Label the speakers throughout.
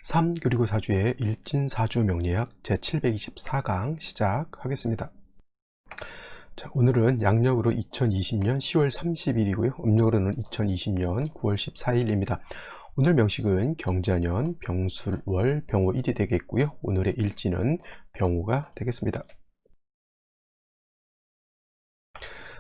Speaker 1: 3 그리고 4주의 일진사주 명리학 제724강 시작하겠습니다. 자, 오늘은 양력으로 2020년 10월 30일이고요. 음력으로는 2020년 9월 14일입니다. 오늘 명식은 경자년 병술월 병호 1이 되겠고요. 오늘의 일진은 병호가 되겠습니다.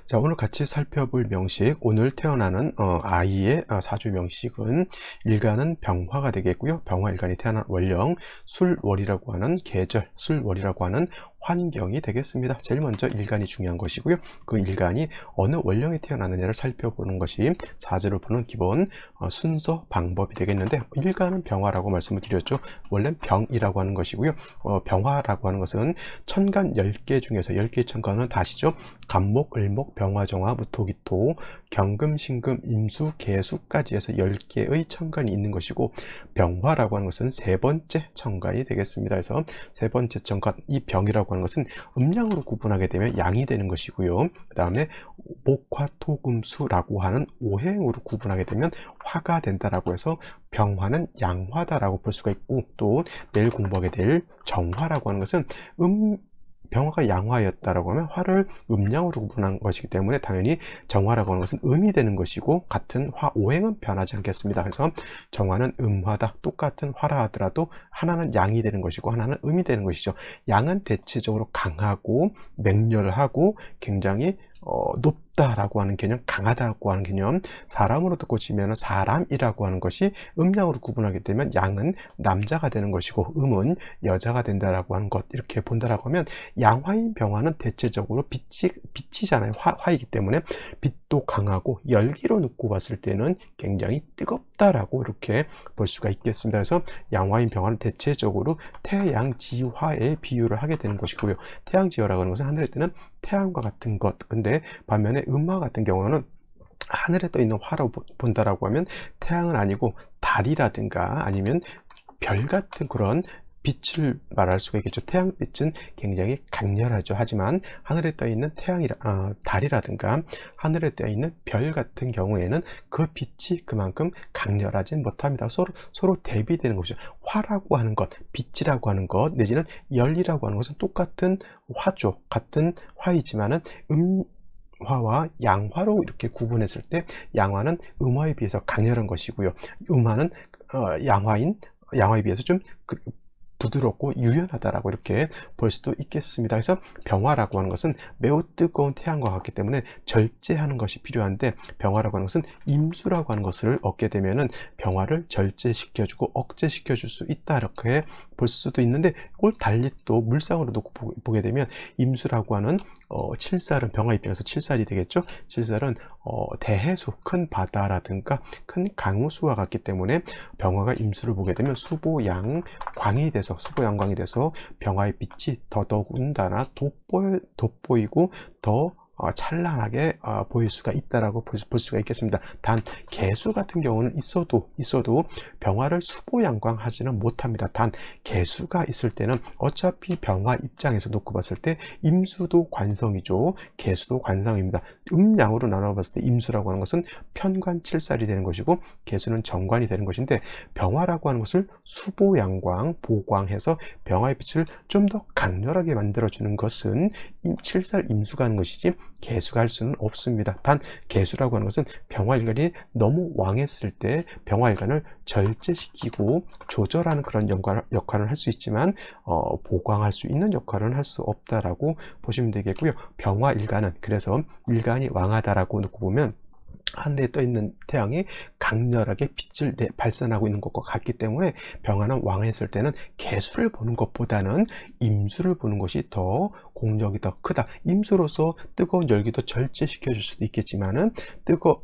Speaker 1: 자, 오늘 같이 살펴볼 명식, 오늘 태어나는 아이의 사주 명식은 일간은 병화가 되겠고요. 병화 일간이 태어난 월령, 술월이라고 하는 계절, 술월이라고 하는 환경이 되겠습니다. 제일 먼저 일간이 중요한 것이고요. 그 일간이 어느 월령에 태어나느냐를 살펴보는 것이 사주를 보는 기본 순서 방법이 되겠는데, 일간은 병화라고 말씀을 드렸죠. 원래는 병이라고 하는 것이고요. 병화라고 하는 것은 천간 10개 중에서 10개의 천간은 다시죠. 간목, 을목, 병화, 정화, 무토, 기토, 경금, 신금, 임수, 계수까지 해서 10개의 천간이 있는 것이고, 병화라고 하는 것은 세 번째 천간이 되겠습니다. 그래서 세 번째 천간, 이 병이라고 하는 것은 음양으로 구분하게 되면 양이 되는 것이고요. 그 다음에 목화토금수라고 하는 오행으로 구분하게 되면 화가 된다라고 해서 병화는 양화다라고 볼 수가 있고, 또 내일 공부하게 될 정화라고 하는 것은 병화가 양화였다라고 하면 화를 음양으로 구분한 것이기 때문에 당연히 정화라고 하는 것은 음이 되는 것이고, 같은 화 오행은 변하지 않겠습니다. 그래서 정화는 음화다. 똑같은 화라 하더라도 하나는 양이 되는 것이고 하나는 음이 되는 것이죠. 양은 대체적으로 강하고 맹렬하고 굉장히 높다라고 하는 개념, 강하다고 하는 개념, 사람으로 듣고 치면 사람이라고 하는 것이 음양으로 구분하게 되면 양은 남자가 되는 것이고 음은 여자가 된다라고 하는 것, 이렇게 본다라고 하면 양화인 병화는 대체적으로 빛이잖아요. 화이기 때문에 빛도 강하고 열기로 놓고 봤을 때는 굉장히 뜨겁다라고 이렇게 볼 수가 있겠습니다. 그래서 양화인 병화는 대체적으로 태양지화에 비유를 하게 되는 것이고요. 태양지화라고 하는 것은 하늘에 뜨는 태양과 같은 것. 근데 반면에 음화 같은 경우는 하늘에 떠 있는 화로 본다라고 하면 태양은 아니고 달이라든가 아니면 별 같은 그런 빛을 말할 수가 있겠죠. 태양빛은 굉장히 강렬하죠. 하지만 하늘에 떠 있는 달이라든가 하늘에 떠 있는 별 같은 경우에는 그 빛이 그만큼 강렬하진 못합니다. 서로 대비되는 것이죠. 화라고 하는 것, 빛이라고 하는 것, 내지는 열이라고 하는 것은 똑같은 화죠. 같은 화이지만은 화와 양화로 이렇게 구분했을 때 양화는 음화에 비해서 강렬한 것이고요. 음화는 양화에 비해서 좀 부드럽고 유연하다라고 이렇게 볼 수도 있겠습니다. 그래서 병화라고 하는 것은 매우 뜨거운 태양과 같기 때문에 절제하는 것이 필요한데, 병화라고 하는 것은 임수라고 하는 것을 얻게 되면은 병화를 절제시켜주고 억제시켜줄 수 있다, 이렇게 볼 수도 있는데, 이걸 달리 또 물상으로 놓고 보게 되면 임수라고 하는 칠살은 병화 입장에서 칠살이 되겠죠. 칠살은 대해수, 큰 바다라든가 큰 강우수와 같기 때문에 병화가 임수를 보게 되면 수보양광이 돼서 병화의 빛이 더더군다나 돋보이고 더 찬란하게 보일 수가 있다라고 볼 수가 있겠습니다. 단 개수 같은 경우는 있어도 병화를 수보양광 하지는 못합니다. 단 개수가 있을 때는 어차피 병화 입장에서 놓고 봤을 때 임수도 관성이죠. 개수도 관성입니다. 음양으로 나눠 봤을 때 임수라고 하는 것은 편관칠살이 되는 것이고 개수는 정관이 되는 것인데, 병화라고 하는 것을 수보양광, 보광해서 병화의 빛을 좀 더 강렬하게 만들어주는 것은 칠살 임수가 하는 것이지 개수가 할 수는 없습니다. 단 개수라고 하는 것은 병화일간이 너무 왕했을 때 병화일간을 절제시키고 조절하는 그런 역할을 할 수 있지만 보강할 수 있는 역할은 할 수 없다라고 보시면 되겠고요. 병화일간은, 그래서 일간이 왕하다라고 놓고 보면 하늘에 떠 있는 태양이 강렬하게 빛을 발산하고 있는 것과 같기 때문에 병화는 왕했을 때는 개수를 보는 것보다는 임수를 보는 것이 더 공력이 더 크다. 임수로서 뜨거운 열기도 절제시켜 줄 수도 있겠지만은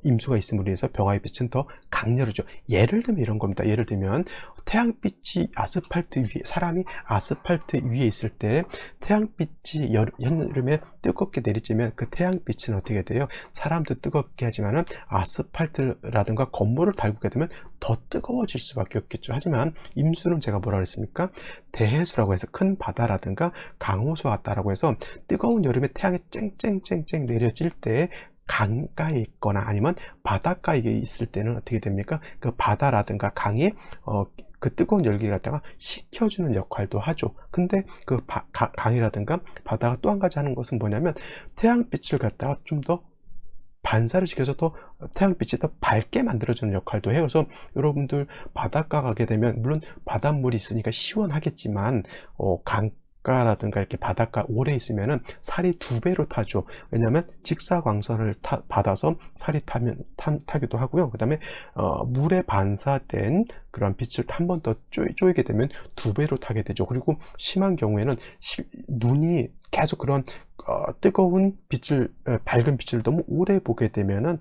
Speaker 1: 임수가 있음으로 해서 병화의 빛은 더 강렬하죠. 예를 들면 이런 겁니다. 예를 들면 태양빛이 사람이 아스팔트 위에 있을 때 태양빛이 여름에 뜨겁게 내리쬐면 그 태양빛은 어떻게 돼요? 사람도 뜨겁게 하지만은 아스팔트라든가 건물을 달구게 되면 더 뜨거워질 수밖에 없겠죠. 하지만 임수는 제가 뭐라 그랬습니까? 대해수라고 해서 큰 바다라든가 강호수와 같다라고 해서 뜨거운 여름에 태양이 쨍쨍쨍쨍 내려질 때 강가에 있거나 아니면 바닷가에 있을 때는 어떻게 됩니까? 그 바다라든가 강이 그 뜨거운 열기를 갖다가 식혀주는 역할도 하죠. 근데 그 강이라든가 바다가 또 한 가지 하는 것은 뭐냐면 태양빛을 갖다가 좀 더 반사를 시켜서 더 태양빛이 더 밝게 만들어주는 역할도 해요. 그래서 여러분들 바닷가 가게 되면 물론 바닷물이 있으니까 시원하겠지만 강가라든가 이렇게 바닷가 오래 있으면은 살이 2배로 타죠. 왜냐하면 직사광선을 받아서 살이 타기도 하고요. 그 다음에 물에 반사된 그런 빛을 한 번 더 쪼이게 되면 2배로 타게 되죠. 그리고 심한 경우에는 눈이 계속 그런 뜨거운 빛을, 밝은 빛을 너무 오래 보게 되면은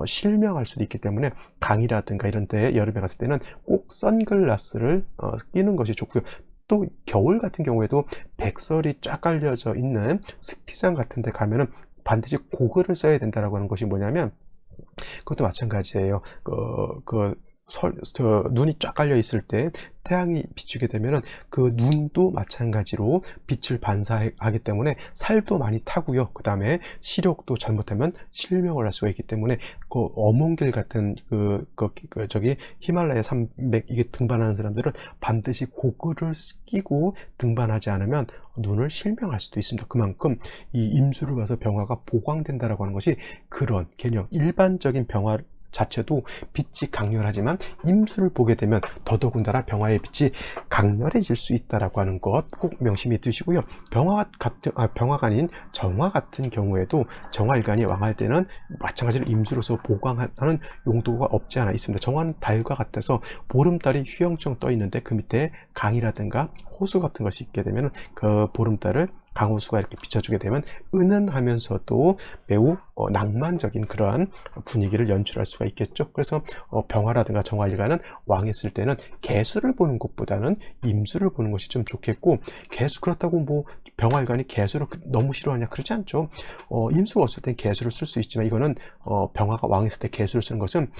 Speaker 1: 실명할 수도 있기 때문에 강이라든가 이런 데 여름에 갔을 때는 꼭 선글라스를 끼는 것이 좋고요. 또 겨울 같은 경우에도 백설이 쫙 깔려져 있는 스키장 같은 데 가면은 반드시 고글을 써야 된다라고 하는 것이 뭐냐면, 그것도 마찬가지예요. 눈이 쫙 깔려 있을 때 태양이 비추게 되면은 그 눈도 마찬가지로 빛을 반사하기 때문에 살도 많이 타고요. 그 다음에 시력도 잘못하면 실명을 할 수가 있기 때문에 그 어몽길 같은 저기 히말라야 산맥 이게 등반하는 사람들은 반드시 고글을 끼고 등반하지 않으면 눈을 실명할 수도 있습니다. 그만큼 이 임수를 봐서 병화가 보강된다라고 하는 것이 그런 개념, 일반적인 병화 자체도 빛이 강렬하지만 임수를 보게 되면 더더군다나 병화의 빛이 강렬해질 수 있다라고 하는 것 꼭 명심해 두시고요. 병화가 아닌 정화 같은 경우에도 정화일간이 왕할 때는 마찬가지로 임수로서 보강하는 용도가 없지 않아 있습니다. 정화는 달과 같아서 보름달이 휘영청 떠 있는데 그 밑에 강이라든가 호수 같은 것이 있게 되면 그 보름달을 강호수가 이렇게 비춰주게 되면 은은하면서도 매우 낭만적인 그러한 분위기를 연출할 수가 있겠죠. 그래서 병화라든가 정화일간은 왕했을 때는 개수를 보는 것보다는 임수를 보는 것이 좀 좋겠고, 그렇다고 뭐 병화일간이 개수를 너무 싫어하냐 그러지 않죠. 임수가 없을 땐 개수를 쓸 수 있지만 이거는 병화가 왕했을 때 개수를 쓰는 것은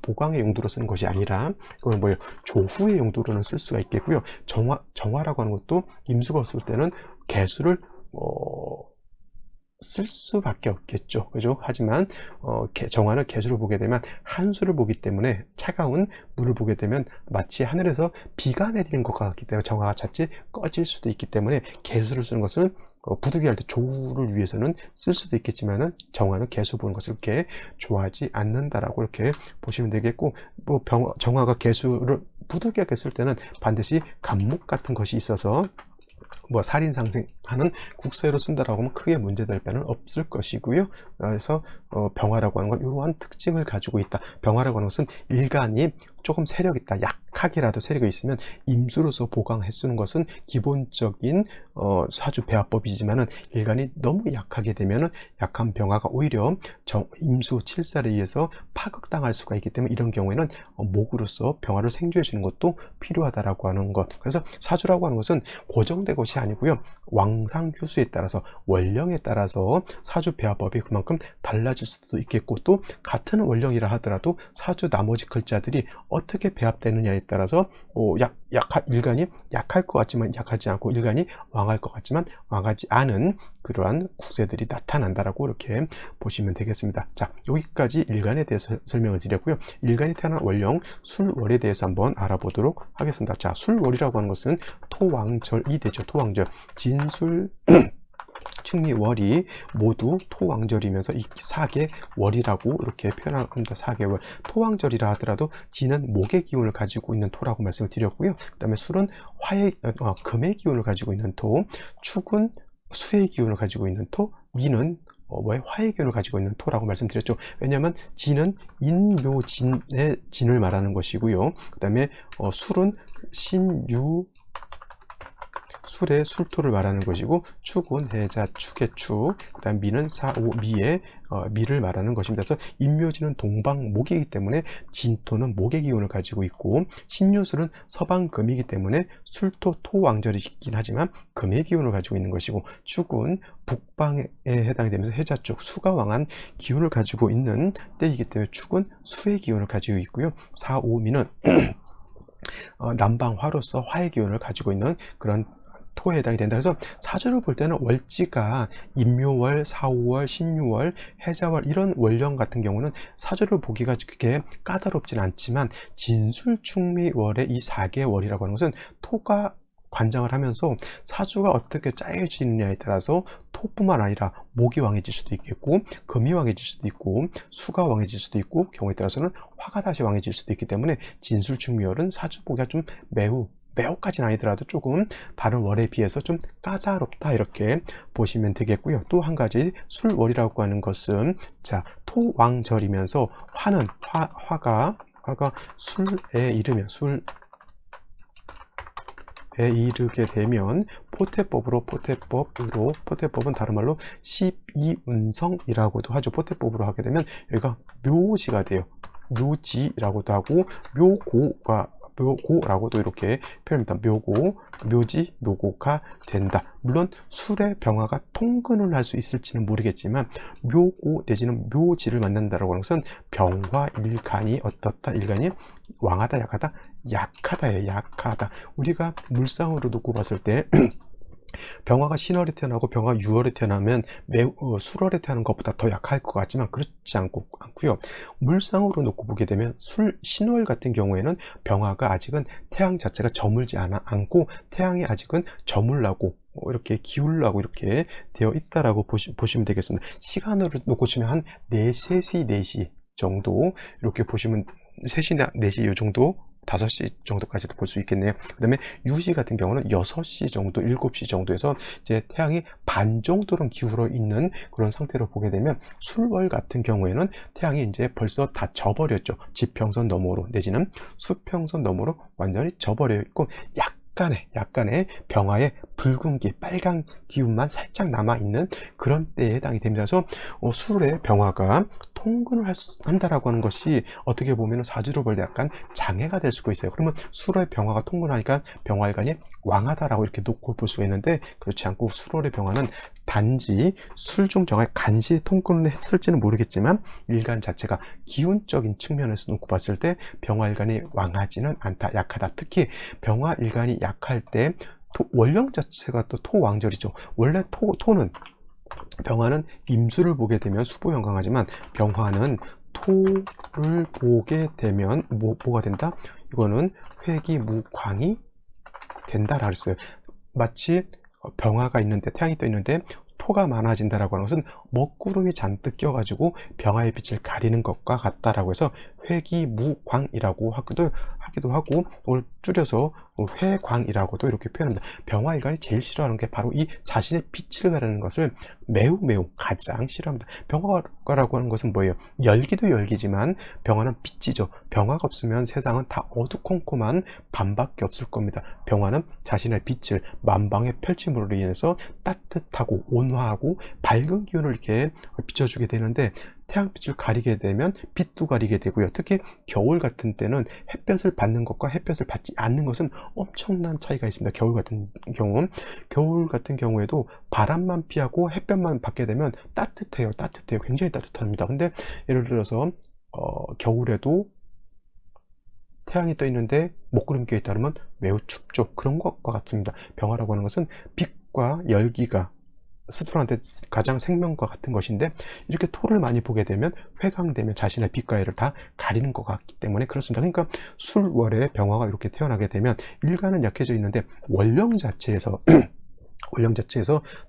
Speaker 1: 보강의 용도로 쓰는 것이 아니라 이거는 뭐예요, 조후의 용도로는 쓸 수가 있겠고요. 정화라고 하는 것도 임수가 없을 때는 개수를 쓸 수밖에 없겠죠. 그죠? 하지만 정화는 개수를 보게 되면 한수를 보기 때문에 차가운 물을 보게 되면 마치 하늘에서 비가 내리는 것 같기 때문에 정화가 자칫 꺼질 수도 있기 때문에 개수를 쓰는 것은 부득이 할 때 조우를 위해서는 쓸 수도 있겠지만은 정화는 개수 보는 것을 그렇게 좋아하지 않는다라고 이렇게 보시면 되겠고, 뭐 정화가 개수를 부득이하게 쓸 때는 반드시 간목 같은 것이 있어서 뭐 살인 상생하는 국서로 쓴다라고 하면 크게 문제될 바는 없을 것이고요. 그래서 병화라고 하는 건 이러한 특징을 가지고 있다. 병화라고 하는 것은 일간이 조금 세력 있다, 약하게라도 세력이 있으면 임수로서 보강해 쓰는 것은 기본적인 사주 배합법이지만은 일간이 너무 약하게 되면은 약한 병화가 오히려 임수 칠살에 의해서 파극당할 수가 있기 때문에 이런 경우에는 목으로서 병화를 생조해 주는 것도 필요하다라고 하는 것. 그래서 사주라고 하는 것은 고정된 것이 아니고요, 왕상휴수에 따라서 원령에 따라서 사주 배합법이 그만큼 달라질 수도 있겠고, 또 같은 원령이라 하더라도 사주 나머지 글자들이 어떻게 배합되느냐에 따라서 일간이 약할 것 같지만 약하지 않고 일간이 왕할 것 같지만 왕하지 않은 그러한 국세들이 나타난다라고 이렇게 보시면 되겠습니다. 자, 여기까지 일간에 대해서 설명을 드렸고요. 일간이 태어난 원령 술월에 대해서 한번 알아보도록 하겠습니다. 자, 술월이라고 하는 것은 토왕절이 되죠. 토왕절, 진술 충미월이 모두 토왕절이면서 이 사계 월이라고 이렇게 표현합니다. 사계월. 토왕절이라 하더라도 진은 목의 기운을 가지고 있는 토라고 말씀을 드렸고요. 그 다음에 술은 금의 기운을 가지고 있는 토, 축은 수의 기운을 가지고 있는 토, 미는 화의 기운을 가지고 있는 토라고 말씀드렸죠. 왜냐하면 진은 인묘진의 진을 말하는 것이고요. 그 다음에 술은 술의 술토를 말하는 것이고, 축은 해자 축의 축, 그 다음 미는 사오미의 미를 말하는 것입니다. 그래서 인묘진은 동방목이기 때문에 진토는 목의 기운을 가지고 있고, 신유술은 서방금이기 때문에 술토 토왕절이긴 하지만 금의 기운을 가지고 있는 것이고, 축은 북방에 해당이 되면서 해자 쪽 수가 왕한 기운을 가지고 있는 때이기 때문에 축은 수의 기운을 가지고 있고요. 사오미는 남방화로서 화의 기운을 가지고 있는 그런 토에 해당이 된다. 그래서 사주를 볼 때는 월지가 임묘월, 사오월, 신유월, 해자월 이런 월령 같은 경우는 사주를 보기가 그렇게 까다롭진 않지만 진술충미월의 이 4개월이라고 하는 것은 토가 관장을 하면서 사주가 어떻게 짜여지느냐에 따라서 토뿐만 아니라 목이 왕해질 수도 있겠고, 금이 왕해질 수도 있고, 수가 왕해질 수도 있고, 경우에 따라서는 화가 다시 왕해질 수도 있기 때문에 진술충미월은 사주 보기가 좀 매우까지는 아니더라도 조금 다른 월에 비해서 좀 까다롭다 이렇게 보시면 되겠고요. 또 한 가지 술월이라고 하는 것은 자 토왕절이면서 화는 화가 술에 이르면 이르게 되면 포태법은 다른 말로 12운성이라고도 하죠. 포태법으로 하게 되면 여기가 묘지가 돼요. 묘지라고도 하고 묘고라고도 이렇게 표현합니다. 묘지, 묘고가 된다. 물론 술의 병화가 통근을 할 수 있을지는 모르겠지만 묘고 내지는 묘지를 만난다라고 하는 것은 병화 일간이 어떻다? 일간이 왕하다, 약하다? 약하다예요. 약하다. 우리가 물상으로 놓고 봤을 때 병화가 신월에 태어나고 병화가 6월에 태어나면 술월에 태어나는 것보다 더 약할 것 같지만 그렇지 않고요. 물상으로 놓고 보게 되면 신월 같은 경우에는 병화가 아직은 태양 자체가 저물지 않고 태양이 아직은 저물라고 이렇게 기울라고 이렇게 되어 있다라고 보시면 되겠습니다. 시간으로 놓고 보시면 한 4시 정도 이렇게 보시면 3시, 4시 이 정도 5시 정도까지도 볼 수 있겠네요. 그 다음에 유시 같은 경우는 6시 정도, 7시 정도에서 이제 태양이 반 정도는 기울어 있는 그런 상태로 보게 되면 술월 같은 경우에는 태양이 이제 벌써 다 져버렸죠. 지평선 너머로 내지는 수평선 너머로 완전히 져버려 있고 약간의 병화의 붉은기, 빨간 기운만 살짝 남아있는 그런 때에 해당이 됩니다. 그래서 술의 병화가 통근을 한다라고 하는 것이 어떻게 보면 사주로 볼 때 약간 장애가 될 수가 있어요. 그러면 술의 병화가 통근하니까 병화일간이 왕하다라고 이렇게 놓고 볼 수가 있는데 그렇지 않고 술월의 병화는 단지 술중정에 간신히 통근을 했을지는 모르겠지만 일간 자체가 기운적인 측면에서 놓고 봤을 때 병화일간이 왕하지는 않다, 약하다. 특히 병화일간이 약할 때 월령 자체가 또 토왕절이죠. 원래 토는 병화는 임수를 보게 되면 수보영광하지만 병화는 토를 보게 되면 뭐가 된다? 이거는 회기무광이 된다라고 했어요. 마치 병화가 있는데 태양이 떠 있는데 토가 많아진다라고 하는 것은 먹구름이 잔뜩 껴가지고 병화의 빛을 가리는 것과 같다라고 해서 회기무광이라고 하기도 하고 이걸 줄여서 회광이라고도 이렇게 표현합니다. 병화일간이 제일 싫어하는 게 바로 이 자신의 빛을 가리는 것을 매우 가장 싫어합니다. 병화라고 하는 것은 뭐예요? 열기도 열기지만 병화는 빛이죠. 병화가 없으면 세상은 다 어두컴컴한 밤밖에 없을 겁니다. 병화는 자신의 빛을 만방에 펼침으로 인해서 따뜻하고 온화하고 밝은 기운을 이렇게 비춰주게 되는데 태양빛을 가리게 되면 빛도 가리게 되고요. 특히 겨울 같은 때는 햇볕을 받는 것과 햇볕을 받지 않는 것은 엄청난 차이가 있습니다. 겨울 같은 경우에도 바람만 피하고 햇볕만 받게 되면 따뜻해요. 굉장히 따뜻합니다. 근데 예를 들어서 겨울에도 태양이 떠 있는데 먹구름 껴 있다면 매우 춥죠. 그런 것과 같습니다. 병화라고 하는 것은 빛과 열기가 스스로한테 가장 생명과 같은 것인데 이렇게 토를 많이 보게 되면 회강되면 자신의 빛과 열을 다 가리는 것 같기 때문에 그렇습니다. 그러니까 술월에 병화가 이렇게 태어나게 되면 일간은 약해져 있는데 월령 자체에서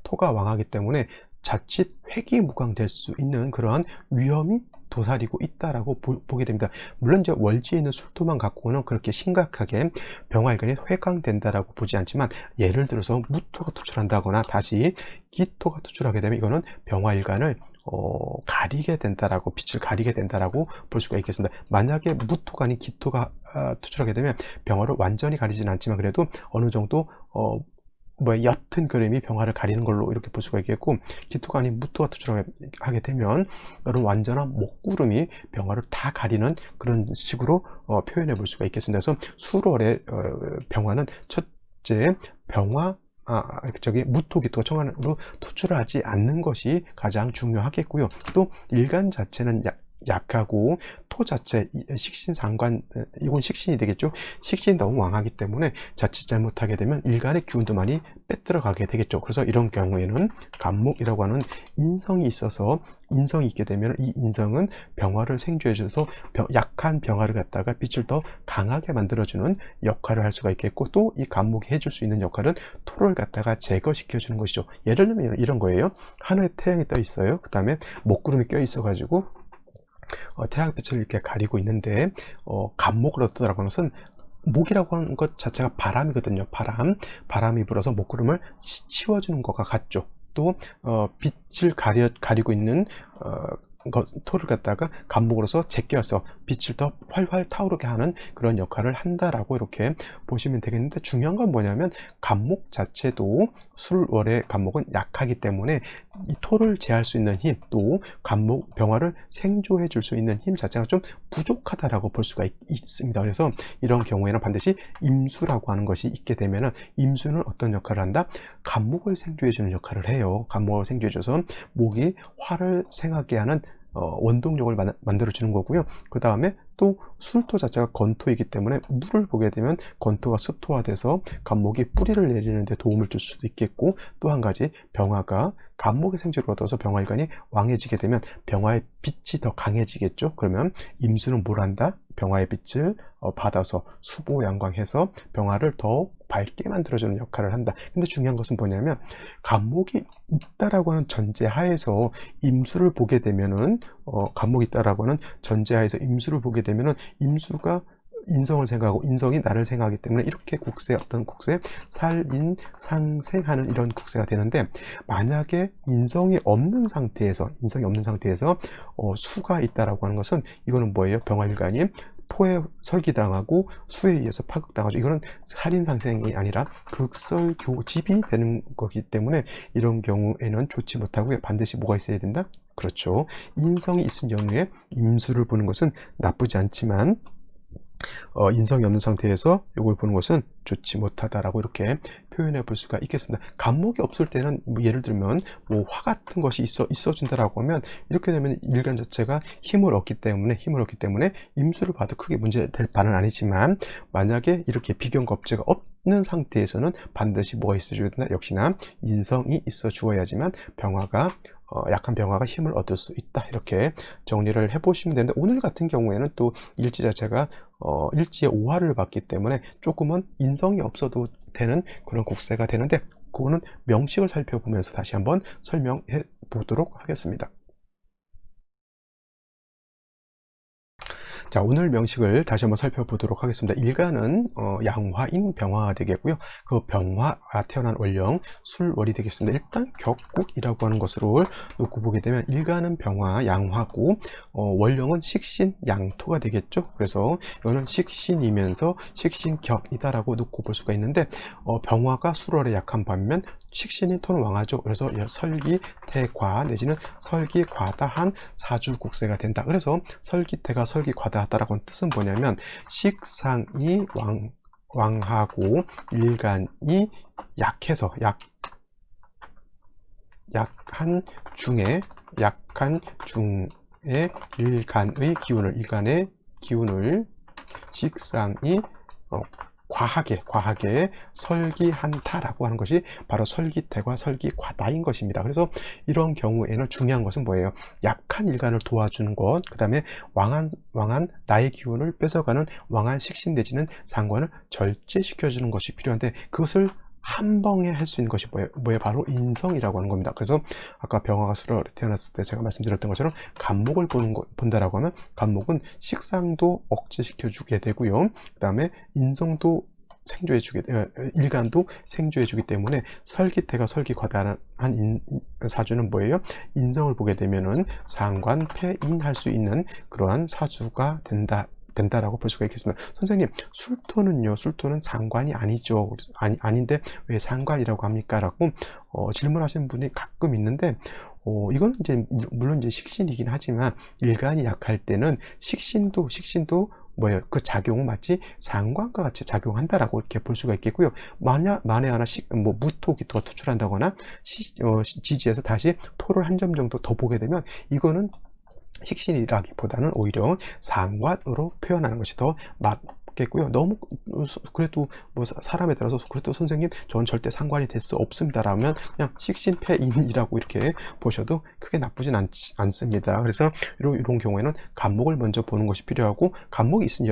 Speaker 1: 토가 왕하기 때문에 자칫 회기무광될 수 있는 그러한 위험이 도사리고 있다라고 보게 됩니다. 물론 이제 월지에 있는 술토만 갖고는 그렇게 심각하게 병화일간이 회강된다라고 보지 않지만 예를 들어서 무토가 투출한다거나 다시 기토가 투출하게 되면 이거는 병화일간을 가리게 된다라고 빛을 가리게 된다라고 볼 수가 있겠습니다. 만약에 무토가 아닌 기토가 투출하게 되면 병화를 완전히 가리지는 않지만 그래도 어느 정도 옅은 그림이 병화를 가리는 걸로 이렇게 볼 수가 있겠고 기토가 아닌 무토가 투출하게 되면 이런 완전한 먹구름이 병화를 다 가리는 그런 식으로 표현해 볼 수가 있겠습니다. 그래서 술월의 병화는 첫째 무토, 기토가 청간으로 투출하지 않는 것이 가장 중요하겠고요. 또 일간 자체는 약하고 토 자체 식신상관, 이건 식신이 되겠죠. 식신이 너무 왕하기 때문에 자칫 잘못하게 되면 일간의 기운도 많이 빼들어가게 되겠죠. 그래서 이런 경우에는 간목이라고 하는 인성이 있어서, 인성이 있게 되면 이 인성은 병화를 생조해 줘서 약한 병화를 갖다가 빛을 더 강하게 만들어주는 역할을 할 수가 있겠고, 또 이 간목이 해줄 수 있는 역할은 토를 갖다가 제거시켜 주는 것이죠. 예를 들면 이런 거예요. 하늘에 태양이 떠 있어요. 그 다음에 먹구름이 껴 있어 가지고 태양빛을 이렇게 가리고 있는데, 간목을 얻더라고 하는 것은, 목이라고 하는 것 자체가 바람이거든요. 바람이 불어서 먹구름을 치워주는 것과 같죠. 또 빛을 가리고 있는 토를 갖다가 간목으로서 제껴서 빛을 더 활활 타오르게 하는 그런 역할을 한다라고 이렇게 보시면 되겠는데, 중요한 건 뭐냐면 간목 자체도 술월의 간목은 약하기 때문에 이 토를 제할 수 있는 힘, 또 간목 병화를 생조해 줄 수 있는 힘 자체가 좀 부족하다라고 볼 수가 있습니다. 그래서 이런 경우에는 반드시 임수라고 하는 것이 있게 되면은, 임수는 어떤 역할을 한다? 간목을 생조해 주는 역할을 해요. 간목을 생조해 줘서 목이 화를 생하게 하는 원동력을 만들어 주는 거고요. 그 다음에 또 술토 자체가 건토이기 때문에 물을 보게 되면 건토가 수토화돼서 간목이 뿌리를 내리는 데 도움을 줄 수도 있겠고, 또 한 가지 병화가 간목의 생주를 얻어서 병화일간이 왕해지게 되면 병화의 빛이 더 강해지겠죠. 그러면 임수는 뭘 한다? 병화의 빛을 받아서 수보양광해서 병화를 더 밝게 만들어주는 역할을 한다. 근데 중요한 것은 뭐냐면, 간목이 있다라고 하는 전제하에서 임수를 보게 되면은, 간목이 있다라고 하는 전제하에서 임수를 보게 되면은, 임수가 인성을 생각하고 인성이 나를 생각하기 때문에 이렇게 어떤 국세, 살인 상생하는 이런 국세가 되는데, 만약에 인성이 없는 상태에서 수가 있다라고 하는 것은, 이거는 뭐예요? 병화일간이 토에 설기당하고 수에 의해서 파극당하죠. 이거는 살인상생이 아니라 극설교집이 되는 거기 때문에, 이런 경우에는 좋지 못하고요. 반드시 뭐가 있어야 된다? 그렇죠. 인성이 있은 경우에 임수를 보는 것은 나쁘지 않지만, 인성이 없는 상태에서 이걸 보는 것은 좋지 못하다라고 이렇게 표현해 볼 수가 있겠습니다. 간목이 없을 때는 예를 들면 화 같은 것이 있어준다라고 하면, 이렇게 되면 일간 자체가 힘을 얻기 때문에 임수를 봐도 크게 문제될 바는 아니지만, 만약에 이렇게 비견과 업체가 없는 상태에서는 반드시 뭐가 있어줘야 된다? 역시나 인성이 있어 주어야지만 약한 병화가 힘을 얻을 수 있다. 이렇게 정리를 해보시면 되는데, 오늘 같은 경우에는 또 일지 자체가 일지의 오화를 받기 때문에 조금은 인성이 없어도 되는 그런 국세가 되는데, 그거는 명식을 살펴보면서 다시 한번 설명해 보도록 하겠습니다. 자, 오늘 명식을 다시 한번 살펴보도록 하겠습니다. 일간은 양화인 병화가 되겠고요. 그 병화가 태어난 월령 술월이 되겠습니다. 일단 격국이라고 하는 것으로 놓고 보게 되면, 일간은 병화 양화고 월령은 식신 양토가 되겠죠. 그래서 이거는 식신이면서 식신격이다라고 놓고 볼 수가 있는데, 병화가 술월에 약한 반면 식신이 토는 왕하죠. 그래서 설기태과 내지는 설기과다한 사주국세가 된다. 그래서 설기태가 설기과다하다라고 하는 뜻은 뭐냐면, 식상이 왕하고 일간이 약해서 약한 중에 일간의 기운을 식상이 과하게 설기한다라고 하는 것이 바로 설기태과 설기과다인 것입니다. 그래서 이런 경우에는 중요한 것은 뭐예요? 약한 일간을 도와주는 것, 그 다음에 왕한 나의 기운을 뺏어가는 왕한 식신 내지는 상관을 절제시켜주는 것이 필요한데, 그것을 한 방에 할 수 있는 것이 뭐예요? 바로 인성이라고 하는 겁니다. 그래서 아까 병화가 술월에 태어났을 때 제가 말씀드렸던 것처럼, 간목을 본다라고 하면, 간목은 식상도 억제시켜주게 되고요. 그 다음에 인성도 일간도 생조해주기 때문에, 설기태가 설기과다한 사주는 뭐예요? 인성을 보게 되면은 상관 폐인할 수 있는 그러한 사주가 된다라고 볼 수가 있겠습니다. 선생님, 술토는 상관이 아니죠. 아닌데 왜 상관이라고 합니까? 라고 질문하시는 분이 가끔 있는데, 이건 이제 물론 이제 식신이긴 하지만, 일간이 약할 때는 식신도 뭐예요? 그 작용은 마치 상관과 같이 작용한다라고 이렇게 볼 수가 있겠고요. 만에 하나 무토기토가 투출한다거나 지지에서 다시 토를 한 점 정도 더 보게 되면, 이거는 식신이라기보다는 오히려 상관으로 표현하는 것이 더 맞겠고요. 너무 그래도 뭐 사람에 따라서 그래도 선생님 저는 절대 상관이 될 수 없습니다 라면 그냥 식신패인이라고 이렇게 보셔도 크게 나쁘진 않습니다. 그래서 이런 경우에는 간목을 먼저 보는 것이 필요하고, 간목이 있은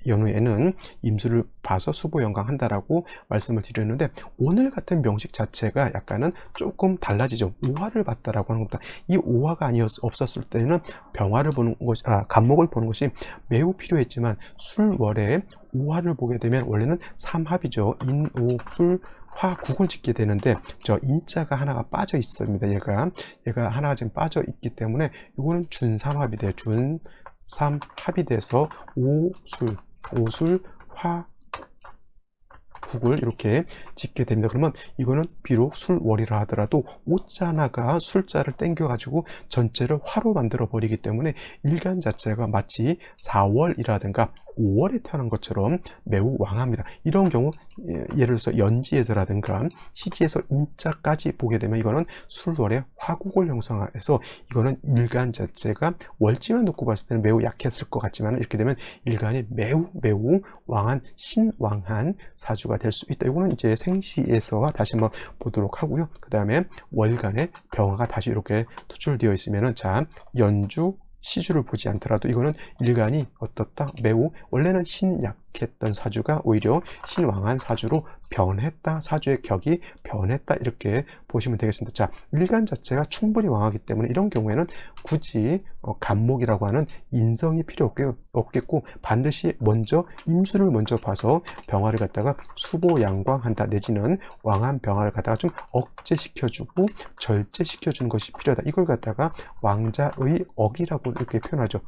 Speaker 1: 연후에는 임수를 봐서 수보연강한다라고 말씀을 드렸는데, 오늘 같은 명식 자체가 약간은 조금 달라지죠. 오화를 봤다라고 하는 겁니다. 이 오화가 없었을 때는 병화를 보는 것이, 간목을 보는 것이 매우 필요했지만, 술월에 오화를 보게 되면 원래는 삼합이죠. 인오술 화국을 짓게 되는데 저 인자가 하나가 빠져 있습니다. 얘가 하나가 지금 빠져 있기 때문에 이거는 준삼합이 돼요. 준삼합이 돼서 오술 화 국을 이렇게 짓게 됩니다. 그러면 이거는 비록 술월이라 하더라도 오자 하나가 술자를 땡겨 가지고 전체를 화로 만들어 버리기 때문에 일간 자체가 마치 4월이라든가 5월에 태어난 것처럼 매우 왕합니다. 이런 경우 예를 들어서 연지에서라든가 시지에서 인자까지 보게 되면 이거는 술월의 화국을 형성해서 이거는 일간 자체가 월지만 놓고 봤을 때는 매우 약했을 것 같지만, 이렇게 되면 일간이 매우 왕한 신왕한 사주가 될 수 있다. 이거는 이제 생시에서 다시 한번 보도록 하고요. 그 다음에 월간에 병화가 다시 이렇게 투출되어 있으면은, 자, 연주 시주를 보지 않더라도 이거는 일간이 어떻다? 매우 원래는 신약했던 사주가 오히려 신왕한 사주로 변했다. 사주의 격이 변했다. 이렇게 보시면 되겠습니다. 자, 일간 자체가 충분히 왕하기 때문에 이런 경우에는 굳이 간목이라고 하는 인성이 필요 없겠고, 반드시 먼저 임수를 먼저 봐서 병화를 갖다가 수보양광한다, 내지는 왕한 병화를 갖다가 좀 억제시켜주고 절제시켜주는 것이 필요하다. 이걸 갖다가 왕자의 억이라고 이렇게 표현하죠.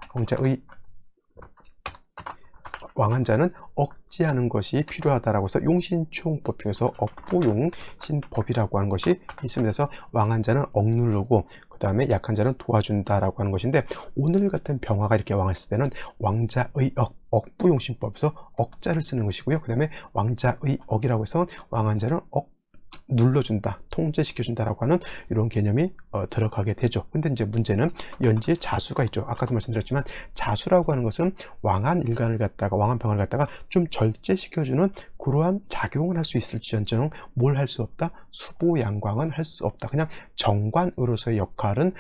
Speaker 1: 왕한자는 억제하는 것이 필요하다라고 해서 용신초용법 중에서 억부용신법이라고 하는 것이 있습니다. 그래서 왕한자는 억누르고 그 다음에 약한자는 도와준다라고 하는 것인데, 오늘 같은 병화가 이렇게 왕했을 때는 왕자의 억부용신법에서 억자를 쓰는 것이고요. 그 다음에 왕자의 억이라고 해서 왕한자는 눌러준다, 통제시켜준다라고 하는 이런 개념이 들어가게 되죠. 근데 이제 문제는 연지에 자수가 있죠. 아까도 말씀드렸지만 자수라고 하는 것은 왕한 일간을 갖다가, 왕한 병을 갖다가 좀 절제시켜주는 그러한 작용을 할 수 있을지언정 뭘 할 수 없다? 수보양광은 할 수 없다. 그냥 정관으로서의 역할은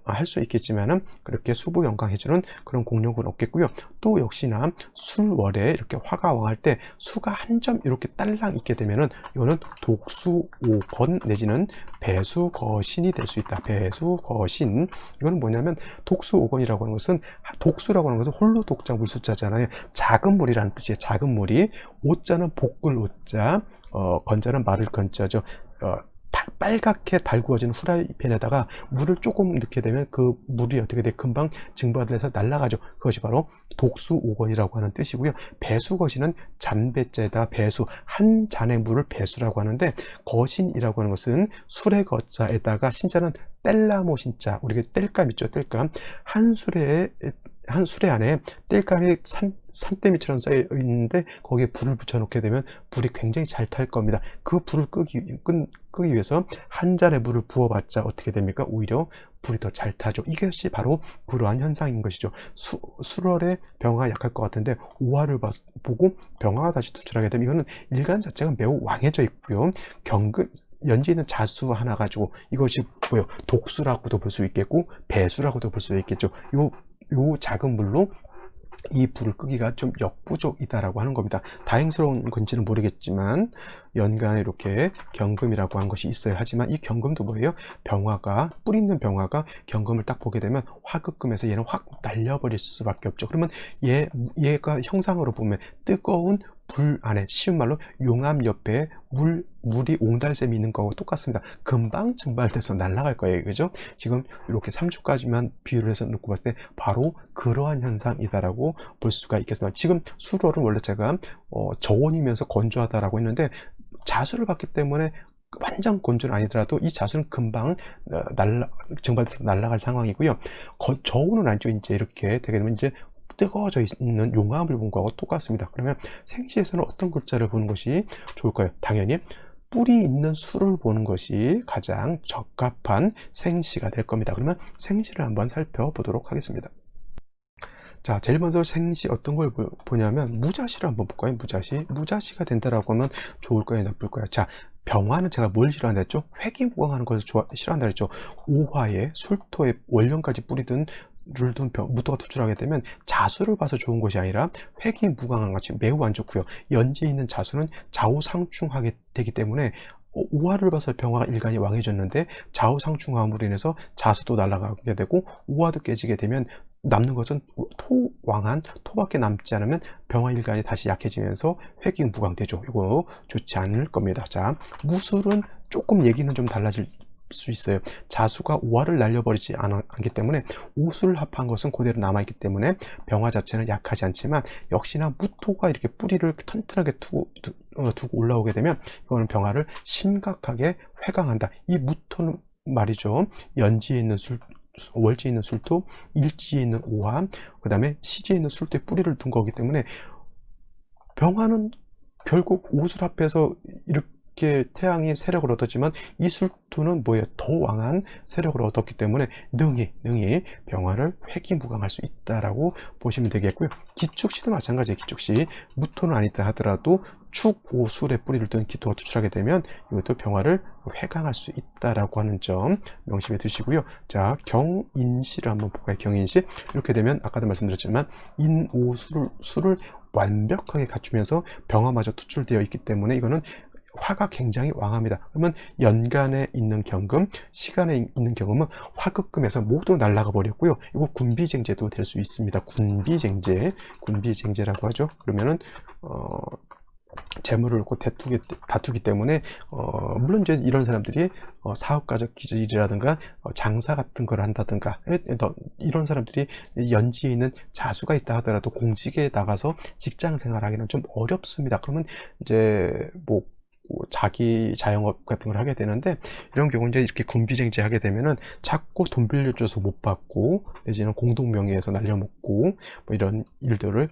Speaker 1: 할 수 있겠지만은 그렇게 수보양광해주는 그런 공력은 없겠고요. 또 역시나 술월에 이렇게 화가 왕할 때 수가 한 점 이렇게 딸랑 있게 되면은 이거는 독수오건 내지는 배수거신이 될 수 있다. 배수거신, 이거는 뭐냐면 독수오건이라고 하는 것은, 독수라고 하는 것은 홀로 독자 물수자잖아요. 작은 물이라는 뜻이에요. 작은 물이, 오자는 볶을 오자, 건자는 마를 건자죠. 빨갛게 달구어진 후라이팬에다가 물을 조금 넣게 되면 그 물이 어떻게 돼? 금방 증발해서 날아가죠. 그것이 바로 독수오건이라고 하는 뜻이고요. 배수거신은 잔배자에다 배수, 한 잔의 물을 배수라고 하는데, 거신이라고 하는 것은 술의 거자에다가 신자는 뗄나무 신자, 우리가 뗄감 있죠. 뗄감. 한 수레 안에 땔감이 산더미처럼 쌓여 있는데 거기에 불을 붙여 놓게 되면 불이 굉장히 잘 탈 겁니다. 그 불을 끄기 위해서 한 잔의 물을 부어봤자 어떻게 됩니까? 오히려 불이 더 잘 타죠. 이것이 바로 그러한 현상인 것이죠. 술월에 병화가 약할 것 같은데 오화를 보고 병화가 다시 투출하게 되면 이거는 일간 자체가 매우 왕해져 있고요. 연지에 있는 자수 하나 가지고 이것이 뭐예요? 독수라고도 볼 수 있겠고 배수라고도 볼 수 있겠죠. 요 작은 물로 이 불을 끄기가 좀 역부족이다라고 하는 겁니다. 다행스러운 건지는 모르겠지만 연간에 이렇게 경금이라고 한 것이 있어요. 하지만 이 경금도 뭐예요? 병화가, 뿔 있는 병화가 경금을 딱 보게 되면 화급금에서 얘는 확 날려버릴 수밖에 없죠. 그러면 얘가 형상으로 보면 뜨거운 불 안에, 쉬운 말로 용암 옆에 물이 옹달샘이 있는 거하고 똑같습니다. 금방 증발돼서 날아갈 거예요. 그죠? 지금 이렇게 3주까지만 비유를 해서 놓고 봤을 때 바로 그러한 현상이다라고 볼 수가 있겠습니다. 지금 수월은 원래 제가 저온이면서 건조하다라고 했는데 자수를 봤기 때문에 완전 건조는 아니더라도 이 자수는 금방 증발돼서 날아갈 상황이고요. 저온은 아니죠. 이제 이렇게 되게 되면 이제 뜨거워져 있는 용암을 본 거하고 똑같습니다. 그러면 생시에서는 어떤 글자를 보는 것이 좋을까요? 당연히 뿔이 있는 수를 보는 것이 가장 적합한 생시가 될 겁니다. 그러면 생시를 한번 살펴보도록 하겠습니다. 자, 제일 먼저 생시 어떤 걸 보냐면 무자시를 한번 볼까요? 무자시가 된다라고 하면 좋을까요, 나쁠까요? 자, 병화는 제가 뭘 싫어한다 했죠? 회귀무광하는 것을 싫어한다 했죠. 오화에 술토에 원령까지 뿌리든 둔 무토가 투출하게 되면 자수를 봐서 좋은 것이 아니라 회귀무광한 것이 매우 안 좋고요. 연지에 있는 자수는 좌우상충하게 되기 때문에 오화를 봐서 병화가 일간이 왕해졌는데 좌우상충함으로 인해서 자수도 날아가게 되고 오화도 깨지게 되면 남는 것은 토왕한 토밖에 남지 않으면 병화 일간이 다시 약해지면서 회귀무광되죠. 이거 좋지 않을 겁니다. 자, 무술은 조금 얘기는 좀 달라질 수 있어요. 자수가 오화를 날려버리지 않기 때문에 오수를 합한 것은 그대로 남아있기 때문에 병화 자체는 약하지 않지만 역시나 무토가 이렇게 뿌리를 튼튼하게 두고 올라오게 되면 이거는 병화를 심각하게 회강한다. 이 무토는 말이죠. 연지에 있는 월지에 있는 술토, 일지에 있는 오화, 그 다음에 시지에 있는 술토에 뿌리를 둔 거기 때문에 병화는 결국 오술 합해서 이렇게 태양이 세력을 얻었지만 이 술토는 뭐예요? 더 왕한 세력을 얻었기 때문에 능히 병화를 회귀무광할 수 있다라고 보시면 되겠고요. 기축시도 마찬가지예요. 기축시 무토는 아니다 하더라도 축오술에 뿌리를 둔 기토가 투출하게 되면 이것도 병화를 회강할 수 있다라고 하는 점 명심해 두시고요. 자, 경인시를 한번 볼까요? 경인시 이렇게 되면 아까도 말씀드렸지만 인오술을 완벽하게 갖추면서 병화마저 투출되어 있기 때문에 이거는 화가 굉장히 왕합니다. 그러면 연간에 있는 경금, 시간에 있는 경금은 화급금에서 모두 날아가 버렸고요. 이거 군비쟁제도 될 수 있습니다. 군비쟁제라고 하죠. 그러면은 재물을 놓고 다투기 때문에 물론 이제 이런 사람들이 사업가적 기질이라든가 장사 같은 걸 한다든가 이런 사람들이 연지에 있는 자수가 있다 하더라도 공직에 나가서 직장 생활하기는 좀 어렵습니다. 그러면 이제 뭐 자기 자영업 같은 걸 하게 되는데 이런 경우 이제 이렇게 군비쟁제 하게 되면은 자꾸 돈 빌려줘서 못 받고 내지는 공동명의에서 날려먹고 뭐 이런 일들을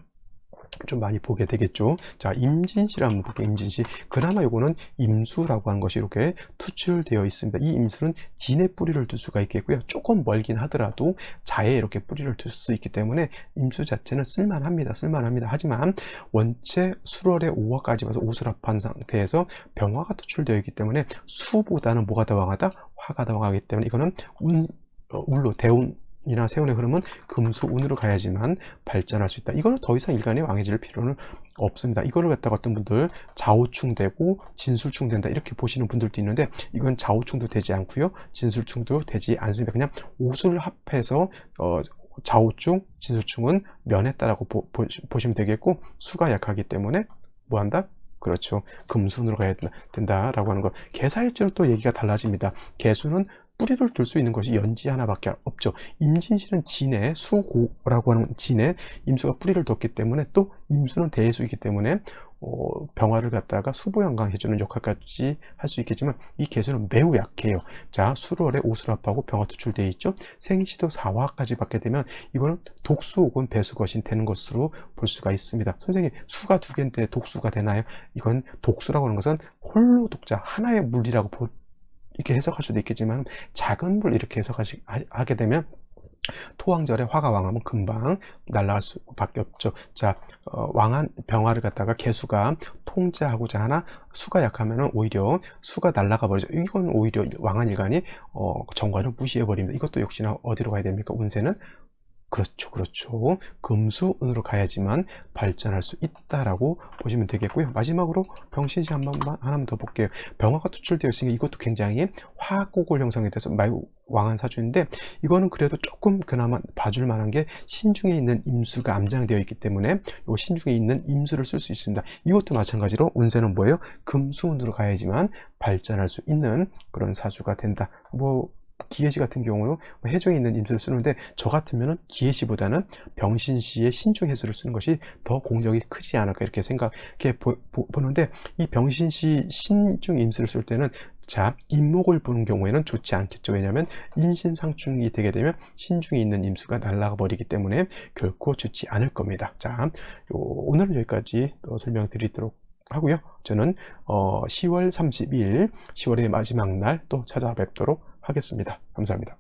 Speaker 1: 좀 많이 보게 되겠죠. 자, 임진시를 한번 볼게요. 임진시. 그나마 요거는 임수라고 하는 것이 이렇게 투출되어 있습니다. 이 임수는 진에 뿌리를 둘 수가 있겠고요. 조금 멀긴 하더라도 자에 이렇게 뿌리를 둘 수 있기 때문에 임수 자체는 쓸만합니다. 하지만 원체 수월에 5화까지 와서 오수랍한 상태에서 병화가 투출되어 있기 때문에 수보다는 뭐가 더 왕하다? 화가 더 왕하기 때문에 이거는 울로 대운 이나 세운의 흐름은 금수 운으로 가야지만 발전할 수 있다. 이거는 더 이상 일간에 왕해질 필요는 없습니다. 이거를 갖다가 어떤 분들 좌우충되고 진술충된다 이렇게 보시는 분들도 있는데 이건 좌우충도 되지 않고요. 진술충도 되지 않습니다. 그냥 오수를 합해서 좌우충, 진술충은 면했다라고 보시면 되겠고 수가 약하기 때문에 뭐한다? 그렇죠. 금순으로 가야 된다라고 하는 거. 개사일주는 또 얘기가 달라집니다. 개수는 뿌리를 둘 수 있는 것이 연지 하나밖에 없죠. 임진시는 진에 수고라고 하는 진에 임수가 뿌리를 뒀기 때문에 또 임수는 대수이기 때문에 병화를 갖다가 수보양강해주는 역할까지 할 수 있겠지만 이 개수는 매우 약해요. 자, 수월에 오수랍하고 병화 투출되어 있죠. 생시도 4화까지 받게 되면 이거는 독수 혹은 배수것이 되는 것으로 볼 수가 있습니다. 선생님, 수가 두 개인데 독수가 되나요? 이건 독수라고 하는 것은 홀로 독자 하나의 물이라고 이렇게 해석할 수도 있겠지만 작은 물 이렇게 해석하게 되면 토왕절에 화가 왕하면 금방 날아갈 수밖에 없죠. 자, 왕한 병화를 갖다가 개수가 통제하고자 하나 수가 약하면 오히려 수가 날아가 버리죠. 이건 오히려 왕한 일간이 정관을 무시해 버립니다. 이것도 역시나 어디로 가야 됩니까? 운세는 그렇죠. 금수운으로 가야지만 발전할 수 있다라고 보시면 되겠고요. 마지막으로 병신시 하나만 더 볼게요. 병화가 투출되어 있으니 이것도 굉장히 화곡을 형성에 대해서 매우 왕한 사주인데 이거는 그래도 조금 그나마 봐줄 만한 게 신중에 있는 임수가 암장되어 있기 때문에 이 신중에 있는 임수를 쓸 수 있습니다. 이것도 마찬가지로 운세는 뭐예요? 금수운으로 가야지만 발전할 수 있는 그런 사주가 된다. 뭐 기해시 같은 경우는 해종에 있는 임수를 쓰는데 저 같으면 기해시보다는 병신시의 신중해수를 쓰는 것이 더 공력이 크지 않을까 이렇게 생각해 보는데 이 병신시 신중 임수를 쓸 때는 자, 임목을 보는 경우에는 좋지 않겠죠. 왜냐하면 인신상충이 되게 되면 신중에 있는 임수가 날아가 버리기 때문에 결코 좋지 않을 겁니다. 자, 오늘은 여기까지 설명드리도록 하고요. 저는 10월 30일, 10월의 마지막 날 또 찾아뵙도록 하겠습니다. 감사합니다.